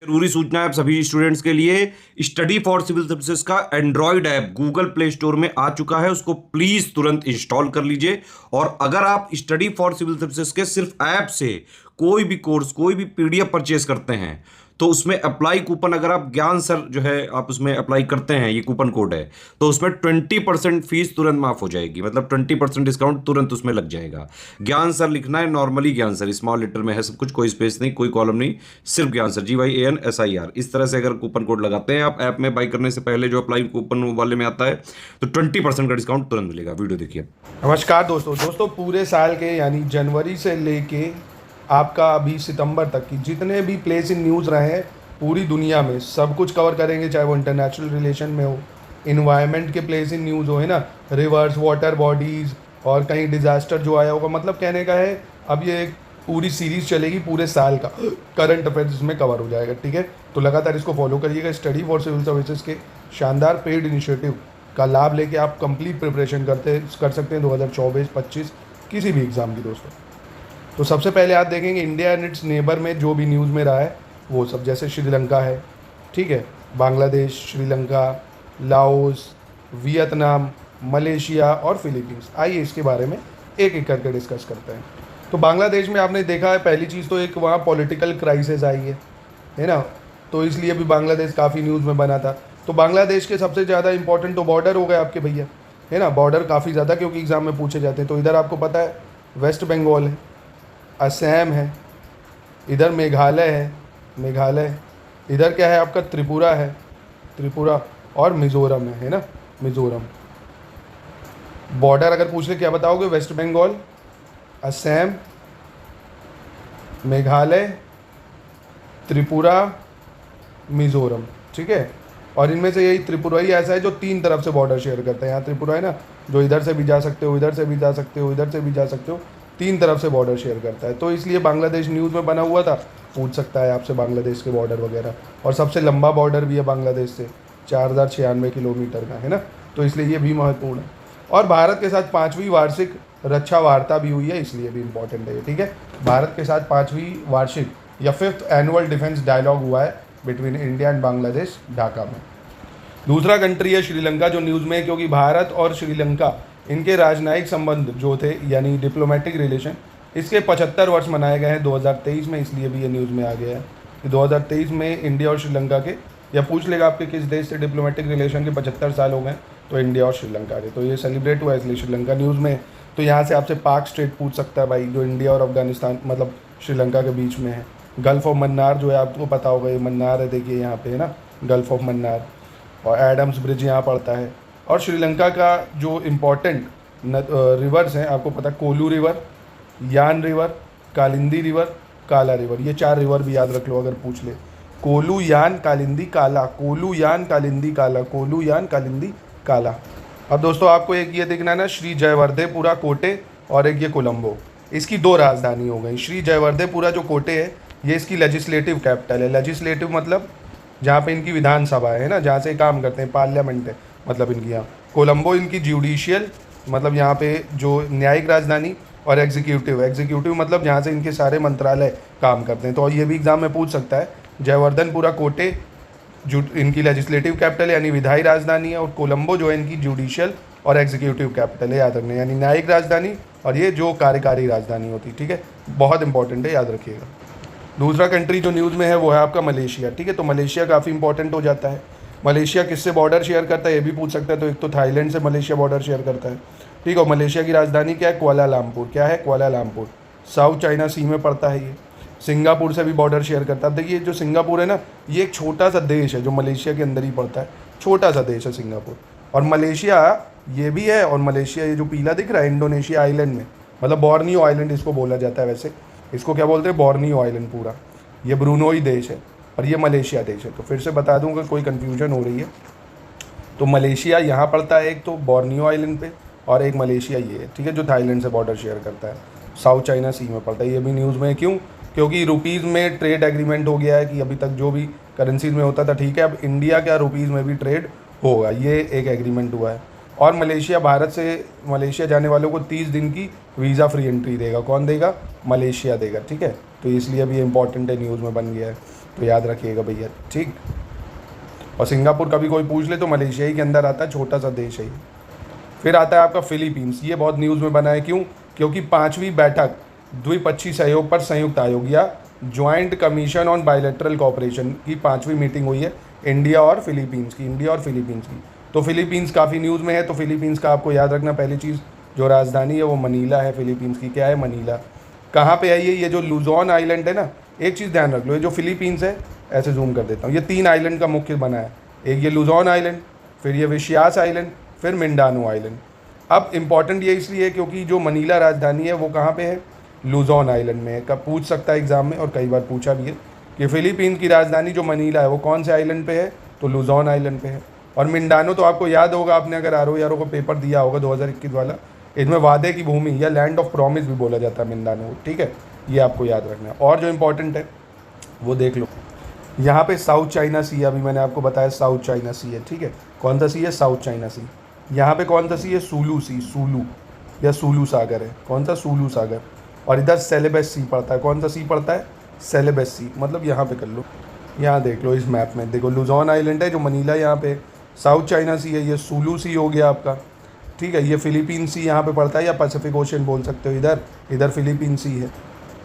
जरूरी सूचना है आप सभी स्टूडेंट्स के लिए। स्टडी फॉर सिविल सर्विसेज का Android app Google play store में आ चुका है, उसको प्लीज तुरंत इंस्टॉल कर लीजिए। और अगर आप स्टडी फॉर सिविल सर्विसेज के सिर्फ ऐप से कोई भी कोर्स, कोई भी पीडीएफ परचेज करते हैं तो उसमें अप्लाई कूपन, अगर आप ज्ञान सर जो है आप उसमें अप्लाई करते हैं, ये कूपन कोड है, तो उसमें 20% फीस तुरंत माफ हो जाएगी। मतलब 20% डिस्काउंट तुरंत उसमें लग जाएगा। ज्ञान सर लिखना है, नॉर्मली ज्ञान सर स्मॉल लेटर में है सब कुछ, कोई स्पेस नहीं, कोई कॉलम नहीं, सिर्फ ज्ञान सर GYANSIR। इस तरह से अगर कूपन कोड लगाते हैं आप ऐप में बाई करने से पहले, जो अप्लाई कूपन वाले में आता है, तो 20% का डिस्काउंट तुरंत मिलेगा। वीडियो देखिए। नमस्कार दोस्तों पूरे साल के यानी जनवरी से लेके आपका अभी सितंबर तक की जितने भी प्लेस इन न्यूज़ रहे हैं पूरी दुनिया में सब कुछ कवर करेंगे, चाहे वो इंटरनेशनल रिलेशन में हो, इन्वायरमेंट के प्लेस इन न्यूज़ हो, है ना, रिवर्स वाटर बॉडीज़ और कहीं डिज़ास्टर जो आया होगा। मतलब कहने का है अब ये एक पूरी सीरीज़ चलेगी, पूरे साल का करंट अफेयर्स में कवर हो जाएगा। ठीक है, तो लगातार इसको फॉलो करिएगा। स्टडी फॉर सिविल सर्विसेज के शानदार पेड इनिशिएटिव का लाभ लेके आप कंप्लीट प्रिपरेशन कर सकते हैं 2024-25 किसी भी एग्ज़ाम की। दोस्तों तो सबसे पहले आप देखेंगे इंडिया एंड इट्स नेबर में जो भी न्यूज़ में रहा है वो सब, जैसे श्रीलंका है, ठीक है, Bangladesh, Sri Lanka, Laos, Vietnam, Malaysia और फिलीपींस। आइए इसके बारे में एक एक करके डिस्कस करते हैं। तो बांग्लादेश में आपने देखा है, पहली चीज़ तो एक वहाँ पॉलिटिकल क्राइसिस आई है ना, तो इसलिए भी बांग्लादेश काफ़ी न्यूज़ में बना था। तो बांग्लादेश के सबसे ज़्यादा इंपॉर्टेंट तो बॉर्डर हो गए आपके भैया, है ना, बॉर्डर काफ़ी ज़्यादा क्योंकि एग्ज़ाम में पूछे जाते हैं। तो इधर आपको पता है वेस्ट बंगाल है, असम है, इधर मेघालय है, इधर क्या है आपका त्रिपुरा और मिज़ोरम है ना, मिज़ोरम। बॉर्डर अगर पूछ ले क्या बताओगे? वेस्ट बंगाल, असम, मेघालय, त्रिपुरा, मिज़ोरम, ठीक है। और इनमें से यही त्रिपुरा ही ऐसा है जो 3 तरफ से बॉर्डर शेयर करता है। यहाँ त्रिपुरा है ना, जो इधर से भी जा सकते हो, इधर से भी जा सकते हो, इधर से भी जा सकते हो, 3 तरफ से बॉर्डर शेयर करता है। तो इसलिए बांग्लादेश न्यूज़ में बना हुआ था, पूछ सकता है आपसे बांग्लादेश के बॉर्डर वगैरह। और सबसे लंबा बॉर्डर भी है बांग्लादेश से, 4096 किलोमीटर का, है ना, तो इसलिए ये भी महत्वपूर्ण है। और भारत के साथ 5वीं वार्षिक रक्षा वार्ता भी हुई है, इसलिए भी इम्पोर्टेंट है, ठीक है। भारत के साथ 5वीं वार्षिक या 5th एनुअल डिफेंस डायलॉग हुआ है between India and Bangladesh, Dhaka में। दूसरा कंट्री है श्रीलंका जो न्यूज़ में है, क्योंकि भारत और श्रीलंका इनके राजनयिक संबंध जो थे यानी डिप्लोमेटिक रिलेशन, इसके 75 वर्ष मनाए गए हैं 2023 में, इसलिए भी ये न्यूज़ में आ गया है कि 2023 में इंडिया और श्रीलंका के, या पूछ लेगा आपके किस देश से डिप्लोमेटिक रिलेशन के 75 साल हो गए, तो इंडिया और श्रीलंका के, तो ये सेलिब्रेट हुआ है, इसलिए श्रीलंका न्यूज़ में। तो यहाँ से आपसे पाक स्टेट पूछ सकता है भाई, जो इंडिया और अफगानिस्तान मतलब श्रीलंका के बीच में है। गल्फ़ ऑफ मन्नार जो है आपको पता होगा, ये मन्नार है, देखिए यहाँ पे है ना, गल्फ़ ऑफ मन्नार, और एडम्स ब्रिज यहाँ पड़ता है। और श्रीलंका का जो इम्पोर्टेंट रिवर्स हैं आपको पता, कोलू रिवर, यान रिवर, कालिंदी रिवर, काला रिवर, ये 4 रिवर भी याद रख लो अगर पूछ ले। कोलू, यान, कालिंदी, काला, कोलू, यान, कालिंदी, काला, कोलू, यान, कालिंदी, काला। अब दोस्तों आपको एक ये देखना है ना, श्री जयवर्धेपुरा कोटे और एक ये कोलंबो, इसकी 2 राजधानी हो गई। श्री जयवर्धेपुरा जो कोटे है ये इसकी लेजिस्लेटिव कैपिटल है। लेजिस्लेटिव मतलब जहाँ पे इनकी विधानसभा है ना, जहाँ से काम करते हैं, पार्लियामेंट है मतलब इनकी यहाँ। कोलंबो इनकी जुडिशियल मतलब यहाँ पे जो न्यायिक राजधानी, और एग्जीक्यूटिव मतलब जहाँ से इनके सारे मंत्रालय काम करते हैं। तो ये भी एग्जाम में पूछ सकता है। जयवर्धनपुरा कोटे जो इनकी लेजिस्लेटिव कैपिटल यानी विधायी राजधानी है, और कोलंबो जो है इनकी जुडिशियल और एग्जीक्यूटिव कैपिटल है, याद रखना, यानी न्यायिक राजधानी और ये जो कार्यकारी राजधानी होती है, ठीक है, बहुत इंपॉर्टेंट है, याद रखिएगा। दूसरा कंट्री जो न्यूज़ में है वो है आपका मलेशिया, ठीक है। तो मलेशिया काफ़ी इंपॉर्टेंट हो जाता है। मलेशिया किससे बॉर्डर शेयर करता है ये भी पूछ सकता है। तो एक तो थाईलैंड से मलेशिया बॉर्डर शेयर करता है, ठीक है। मलेशिया की राजधानी क्या है? कुआलालंपुर। क्या है? कुआलालंपुर। साउथ चाइना सी में पड़ता है ये। सिंगापुर से भी बॉर्डर शेयर करता है। देखिए जो सिंगापुर है ना, ये एक छोटा सा देश है जो मलेशिया के अंदर ही पड़ता है, छोटा सा देश है सिंगापुर। और मलेशिया ये भी है, और मलेशिया ये जो पीला दिख रहा है इंडोनेशिया आइलैंड में, मतलब बोर्नियो आइलैंड इसको बोला जाता है। वैसे इसको क्या बोलते हैं? बोर्नियो आइलैंड पूरा। ये ब्रूनोई देश है और ये मलेशिया देश है। तो फिर से बता दूंगा, कोई कन्फ्यूजन हो रही है तो मलेशिया यहाँ पड़ता है, एक तो बोर्नियो आइलैंड पे, और एक मलेशिया ये है, ठीक है, जो थाईलैंड से बॉर्डर शेयर करता है, साउथ चाइना सी में पड़ता है। ये भी न्यूज़ में है, क्यों? क्योंकि रुपीज़ में ट्रेड एग्रीमेंट हो गया है कि अभी तक जो भी करेंसीज में होता था, ठीक है, अब इंडिया का रुपीज़ में भी ट्रेड होगा, ये एक एग्रीमेंट हुआ है। और मलेशिया भारत से मलेशिया जाने वालों को 30 दिन की वीज़ा फ्री एंट्री देगा। कौन देगा? मलेशिया देगा, ठीक है। तो इसलिए भी इंपॉर्टेंट है, न्यूज़ में बन गया है। तो याद रखिएगा भैया, ठीक। और सिंगापुर कभी कोई पूछ ले तो मलेशिया ही के अंदर आता है, छोटा सा देश है ये। फिर आता है आपका फिलीपींस, ये बहुत न्यूज़ में बना है, क्यों? क्योंकि 5वीं बैठक द्विपक्षीय सहयोग पर संयुक्त आयोग या joint commission on bilateral cooperation की 5वीं मीटिंग हुई है इंडिया और फिलीपींस की। तो फिलीपींस काफ़ी न्यूज़ में है, तो फिलीपींस का आपको याद रखना, पहली चीज़ जो राजधानी है वो मनीला है फिलीपींस की। क्या है? मनीला। कहाँ पे है ये जो लुजोन आइलैंड है ना, एक चीज़ ध्यान रख लो, ये जो फिलीपींस है, ऐसे जूम कर देता हूँ, ये 3 आइलैंड का मुख्य बना है। एक ये लुजोन आइलैंड, फिर ये विशियास आइलैंड, फिर मिंडानो आइलैंड। अब इम्पॉर्टेंट ये इसलिए क्योंकि जो मनीला राजधानी है वो कहाँ पे है? लुजोन आइलैंड में है। कब पूछ सकता है एग्जाम में, और कई बार पूछा भी है कि फिलीपींस की राजधानी जो मनीला है वो कौन से आइलैंड पे है? तो लुजोन आइलैंड पे है। और मिंडानो तो आपको याद होगा, आपने अगर RO को पेपर दिया होगा 2021 वाला, इसमें वादे की भूमि या लैंड ऑफ प्रॉमिस भी बोला जाता है मिंडानो, ठीक है, ये आपको याद रखना है। और जो इम्पोर्टेंट है वो देख लो, यहाँ पे साउथ चाइना सी, अभी मैंने आपको बताया साउथ चाइना सी है, ठीक है। कौन सा सी है? साउथ चाइना सी। यहाँ पे कौन सा सी है? सूलू सी, सूलू या सूलू सागर है। कौन सा? सूलू सागर। और इधर सेलेबस सी पड़ता है। कौन सा सी पड़ता है? सेलेबस सी। मतलब यहाँ पे कर लो, यहाँ देख लो इस मैप में, देखो लुजोन आइलैंड है जो मनीला यहाँ पे, साउथ चाइना सी है, ये सूलू सी हो गया आपका, ठीक है। ये फिलीपीन सी यहाँ पे पड़ता है, या पैसिफिक ओशन बोल सकते हो, इधर फिलीपीन सी है।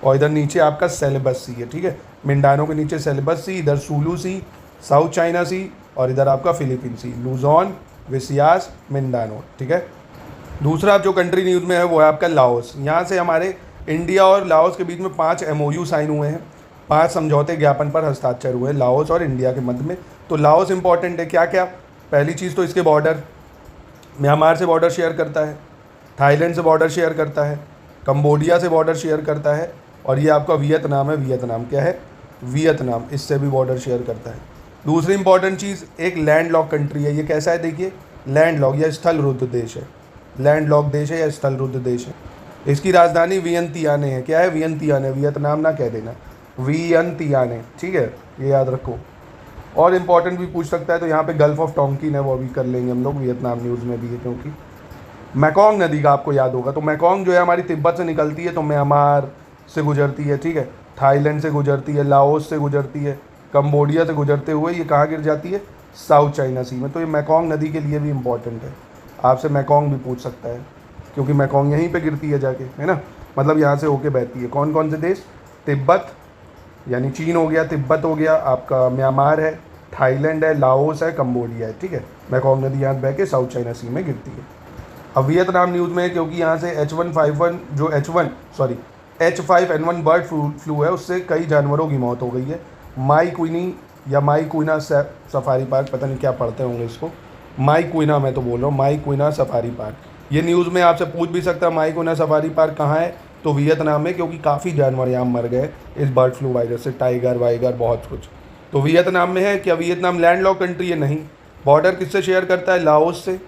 और इधर नीचे आपका सेलेबस सी है, ठीक है। मिंडानो के नीचे सेलेबस सी, इधर सूलू सी, साउथ चाइना सी, और इधर आपका फिलीपीन सी, लुजोन, विसियास, मिंडानो, ठीक है। दूसरा जो कंट्री न्यूज़ में है वो है आपका लाओस। यहाँ से हमारे इंडिया और लाओस के बीच में 5 MOU साइन हुए हैं, 5 समझौते ज्ञापन पर हस्ताक्षर हुए हैं लाओस और इंडिया के मध्य में। तो लाओस इंपॉर्टेंट है, क्या क्या? पहली चीज़ तो इसके बॉर्डर, म्यांमार से बॉर्डर शेयर करता है, थाईलैंड से बॉर्डर शेयर करता है, कंबोडिया से बॉर्डर शेयर करता है, और ये आपका वियतनाम है, वियतनाम क्या है? वियतनाम, इससे भी बॉर्डर शेयर करता है। दूसरी इंपॉर्टेंट चीज़, एक लैंड लॉक कंट्री है। ये कैसा है? देखिए, लैंड लॉक या स्थल रुद्ध देश है, लैंड लॉक देश है या स्थल रुद्ध देश है। इसकी राजधानी वियंतियाने है। क्या है? वियंतियाने, वियतनाम ना कह देना, वियंतियाने, ठीक है, ये याद रखो। और इम्पॉर्टेंट भी पूछ सकता है, तो यहाँ पे गल्फ ऑफ टोंकिन है, वो भी कर लेंगे हम लोग, वियतनाम न्यूज़ में भी है। क्योंकि मैकोंग नदी का आपको याद होगा, तो मैकोंग जो है हमारी तिब्बत से निकलती है, तो म्यांमार से गुजरती है, ठीक है, थाईलैंड से गुजरती है, लाओस से गुजरती है, कंबोडिया से गुजरते हुए ये कहाँ गिर जाती है? साउथ चाइना सी में। तो ये मैकोंग नदी के लिए भी इम्पॉर्टेंट है, आपसे मैकोंग भी पूछ सकता है, क्योंकि मैकोंग यहीं पे गिरती है जाके, है ना, मतलब यहाँ से होके बहती है। कौन कौन से देश? तिब्बत यानी चीन हो गया, तिब्बत हो गया, आपका म्यांमार है, थाईलैंड है, लाओस है, कंबोडिया है, ठीक है। मैकोंग नदी यहाँ बह के साउथ चाइना सी में गिरती है। अब वियतनाम न्यूज़ में है, क्योंकि यहाँ से H5N1 बर्ड फ्लू है, उससे कई जानवरों की मौत हो गई है। माई क्विनी या माई क्विना सफारी पार्क, पता नहीं क्या पढ़ते होंगे इसको, माई क्विना मैं तो बोल रहा हूँ, माई क्विना सफारी पार्क। ये न्यूज़ में आपसे पूछ भी सकता है माई क्विना सफारी पार्क कहाँ है, तो वियतनाम में, क्योंकि काफ़ी जानवर यहाँ मर गए इस बर्ड फ्लू वायरस से, टाइगर वाइगर बहुत कुछ। तो वियतनाम में है। क्या वियतनाम लैंड लॉक कंट्री है? नहीं। बॉर्डर किससे शेयर करता है? लाओस से।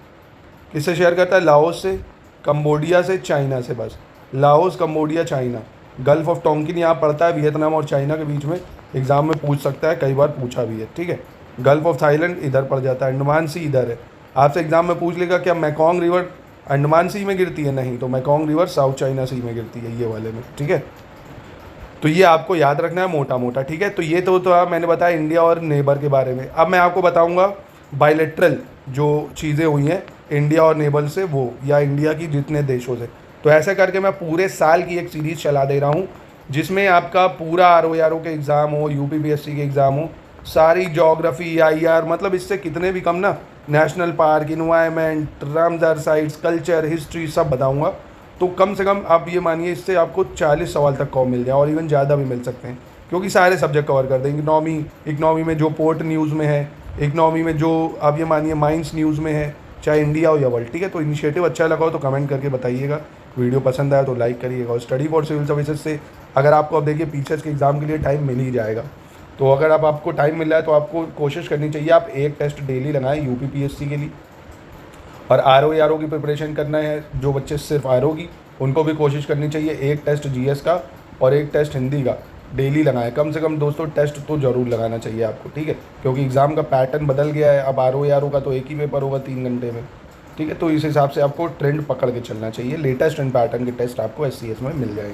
किससे शेयर करता है? लाओस से, कंबोडिया से, चाइना से, बस Laos, Cambodia, China. Gulf of Tonkin यहाँ पड़ता है वियतनाम और चाइना के बीच में, एग्जाम में पूछ सकता है, कई बार पूछा भी है, ठीक है। गल्फ ऑफ थाईलैंड इधर पड़ जाता है, अंडमान सी इधर है। आपसे एग्जाम में पूछ लेगा क्या मैकोंग रिवर अंडमान सी में गिरती है? नहीं, तो मैकोंग रिवर साउथ चाइना सी में गिरती है, ये वाले में, ठीक है। तो ये आपको याद रखना है मोटा मोटा, ठीक है। तो ये तो मैंने बताया इंडिया और नेबर के बारे में। अब मैं आपको बताऊंगा बायलैटरल जो चीज़ें हुई हैं इंडिया और नेबर से, वो या इंडिया की जितने देशों से। तो ऐसा करके मैं पूरे साल की एक सीरीज़ चला दे रहा हूँ, जिसमें आपका पूरा RO के एग्ज़ाम हो, UPPSC के एग्ज़ाम हो, सारी ज्योग्राफी, IR, मतलब इससे कितने भी कम ना, national park, environment, Ramsar sites, culture, history, सब बताऊँगा। तो कम से कम आप ये मानिए इससे आपको 40 सवाल तक कॉम मिल जाए, और इवन ज़्यादा भी मिल सकते हैं, क्योंकि सारे सब्जेक्ट कवर कर देंगे। इकनॉमी में जो पोर्ट न्यूज़ में है, इकनॉमी में जो आप ये मानिए माइंस न्यूज़ में है, चाहे इंडिया हो या वर्ल्ड, ठीक है। तो इनिशिएटिव अच्छा लगा हो तो कमेंट करके बताइएगा, वीडियो पसंद आया तो लाइक करिएगा। और स्टडी फॉर सिविल सर्विसेज से अगर आपको अब देखिए पीसीएस के एग्ज़ाम के लिए टाइम मिल ही जाएगा, तो अगर आपको टाइम मिल रहा है तो आपको कोशिश करनी चाहिए आप एक टेस्ट डेली लगाएं UPPSC के लिए। और RO की प्रिपरेशन करना है, जो बच्चे सिर्फ RO की, उनको भी कोशिश करनी चाहिए एक टेस्ट GS का और एक टेस्ट हिंदी का डेली लगाएं। कम से कम दोस्तों टेस्ट तो ज़रूर लगाना चाहिए आपको, ठीक है, क्योंकि एग्ज़ाम का पैटर्न बदल गया है। अब RO का तो एक ही पेपर होगा 3 घंटे में, ठीक है। तो इस हिसाब से आपको ट्रेंड पकड़ के चलना चाहिए। लेटेस्ट ट्रेंड पैटर्न के टेस्ट आपको SCS में मिल जाएंगे।